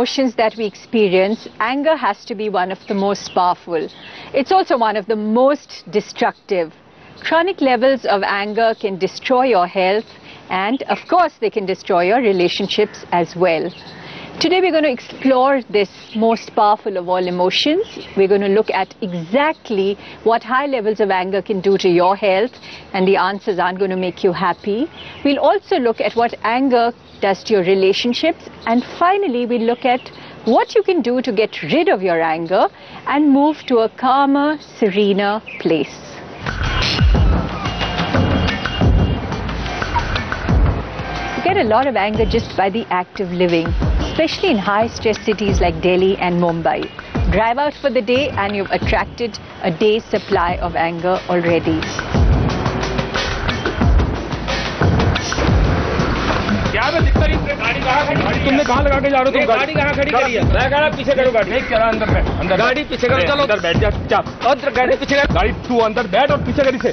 emotions that we experience, anger has to be one of the most powerful. It's also one of the most destructive. Chronic levels of anger can destroy your health, and of course they can destroy your relationships as well. Today we're going to explore this most powerful of all emotions. We're going to look at exactly what high levels of anger can do to your health, and the answers aren't going to make you happy. We'll also look at what anger does to your relationships, and finally we'll look at what you can do to get rid of your anger and move to a calmer, serener place. You get a lot of anger just by the act of living, especially in high-stress cities like Delhi and Mumbai. Drive out for the day and you've attracted a day's supply of anger already. तुमने कहाँ लगा के जा रहे हो तुम गाड़ी कहाँ खड़ी करी है मैं कह रहा पीछे करो गाड़ी एक करा अंदर बैठ अंदर गाड़ी पीछे करो चलो अंदर बैठ जा चुपचाप अंदर गाड़ी पीछे कर गाड़ी तू अंदर बैठ और पीछे करी से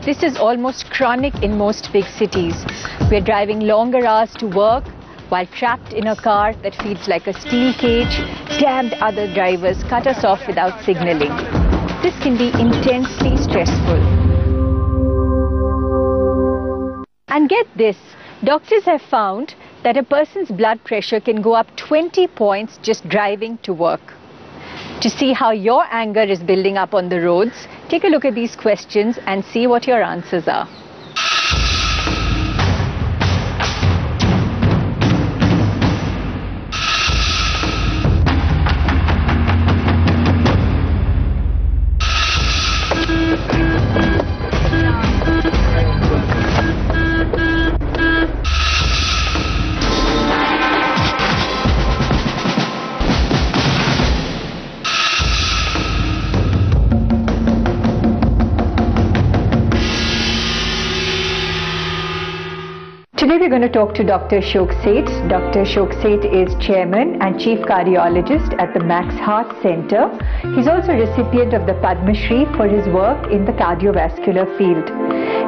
This is almost chronic in most big cities. We're driving longer hours to work while trapped in a car that feels like a steel cage. Damned other drivers cut us off without signaling. This can be intensely stressful. And get this, doctors have found that a person's blood pressure can go up 20 points just driving to work. To see how your anger is building up on the roads, take a look at these questions and see what your answers are. Today we're going to talk to Dr. Ashok Seth. Dr. Ashok Seth is Chairman and Chief Cardiologist at the Max Heart Center. He's also a recipient of the Padma Shri for his work in the cardiovascular field.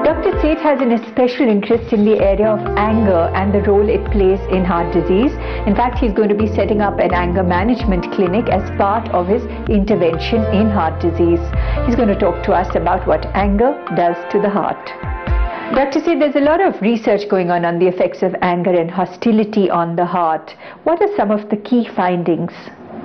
Dr. Seth has an special interest in the area of anger and the role it plays in heart disease. In fact, he's going to be setting up an anger management clinic as part of his intervention in heart disease. He's going to talk to us about what anger does to the heart. Dr. Seth, there's a lot of research going on the effects of anger and hostility on the heart. What are some of the key findings?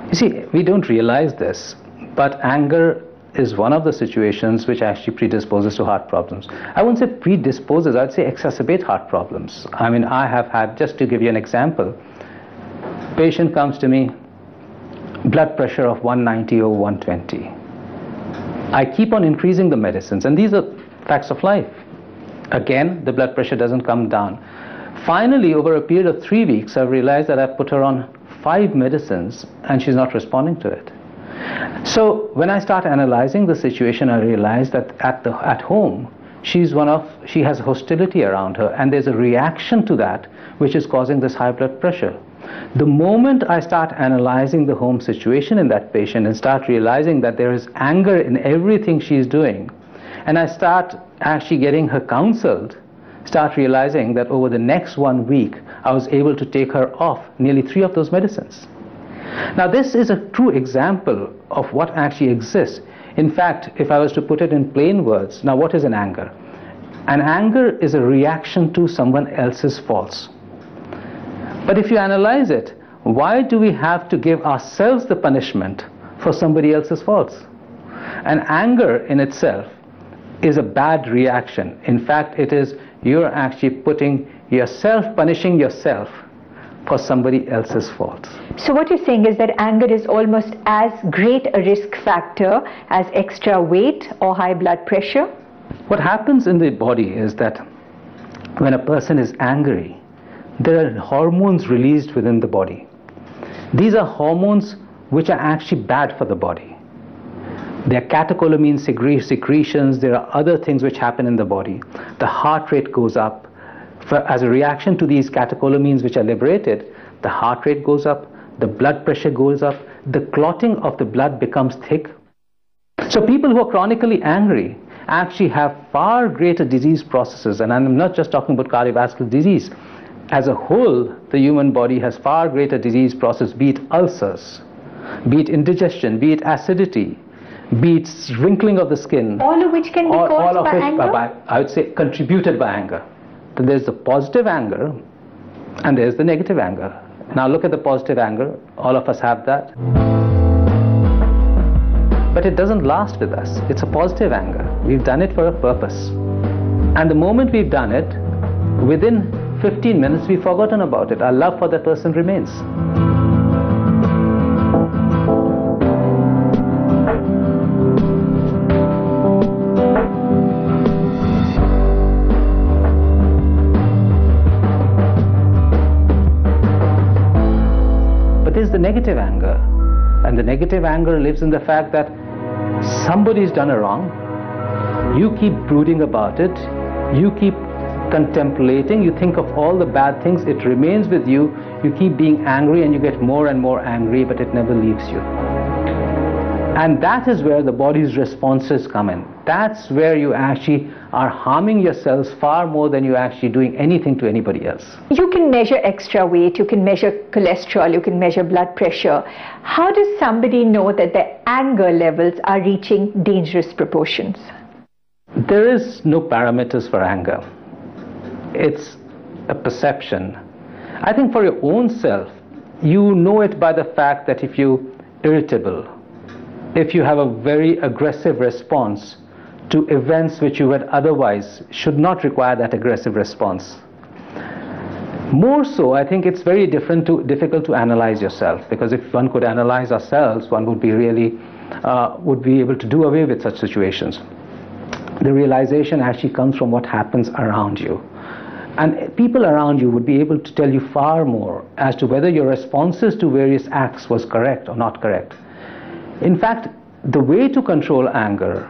You see, we don't realize this, but anger is one of the situations which actually predisposes to heart problems. I wouldn't say predisposes, I'd say exacerbate heart problems. I mean, I have had, just to give you an example, patient comes to me, blood pressure of 190 over 120. I keep on increasing the medicines, and these are facts of life. Again, the blood pressure doesn't come down. Finally, over a period of 3 weeks, I've realized that I've put her on 5 medicines and she's not responding to it. So when I start analyzing the situation, I realize that at home, she has hostility around her, and there's a reaction to that which is causing this high blood pressure. The moment I start analyzing the home situation in that patient and start realizing that there is anger in everything she's doing, and I start actually getting her counseled, start realizing that over the next 1 week, I was able to take her off nearly 3 of those medicines. Now, this is a true example of what actually exists. In fact, if I was to put it in plain words, now what is an anger? An anger is a reaction to someone else's faults. But if you analyze it, why do we have to give ourselves the punishment for somebody else's faults? And anger in itself is a bad reaction. In fact, it is you're actually putting yourself, punishing yourself for somebody else's faults. So what you're saying is that anger is almost as great a risk factor as extra weight or high blood pressure? What happens in the body is that when a person is angry, there are hormones released within the body. These are hormones which are actually bad for the body. There are catecholamine secretions, there are other things which happen in the body. The heart rate goes up. As a reaction to these catecholamines which are liberated, the heart rate goes up, the blood pressure goes up, the clotting of the blood becomes thick. So people who are chronically angry actually have far greater disease processes, and I'm not just talking about cardiovascular disease. as a whole, the human body has far greater disease process, be it ulcers, be it indigestion, be it acidity, be it wrinkling of the skin. All of which can be caused by anger? I would say contributed by anger. So there's the positive anger and there's the negative anger. Now look at the positive anger. All of us have that. But it doesn't last with us. It's a positive anger. We've done it for a purpose. And the moment we've done it, within 15 minutes we've forgotten about it. Our love for that person remains. But there's the negative anger. And the negative anger lives in the fact that somebody's done a wrong. You keep brooding about it. You keep contemplating. You think of all the bad things. It remains with you. You keep being angry and you get more and more angry, but it never leaves you. And that is where the body's responses come in. That's where you actually are harming yourselves far more than you're actually doing anything to anybody else. You can measure extra weight, you can measure cholesterol, you can measure blood pressure. How does somebody know that their anger levels are reaching dangerous proportions? There is no parameters for anger. It's a perception. I think for your own self, you know it by the fact that if you're irritable, if you have a very aggressive response to events which you would otherwise should not require that aggressive response. More so, I think it's very difficult to analyze yourself, because if one could analyze ourselves, one would be able to do away with such situations. The realization actually comes from what happens around you. And people around you would be able to tell you far more as to whether your responses to various acts was correct or not correct. In fact, the way to control anger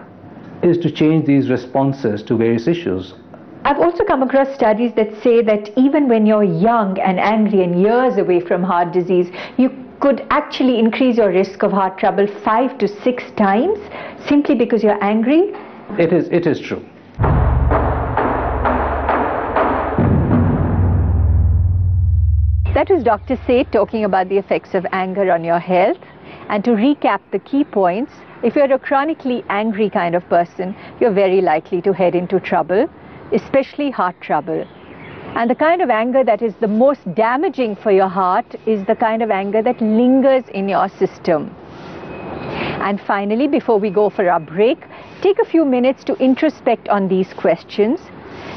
is to change these responses to various issues. I've also come across studies that say that even when you're young and angry and years away from heart disease, you could actually increase your risk of heart trouble 5 to 6 times simply because you're angry. It is true. That was Dr. Seth talking about the effects of anger on your health. And to recap the key points, if you're a chronically angry kind of person, you're very likely to head into trouble, especially heart trouble. And the kind of anger that is the most damaging for your heart is the kind of anger that lingers in your system. And finally, before we go for our break, take a few minutes to introspect on these questions.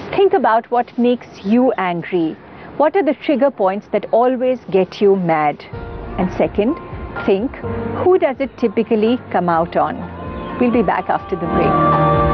Think about what makes you angry. What are the trigger points that always get you mad? And second, think, who does it typically come out on? We'll be back after the break.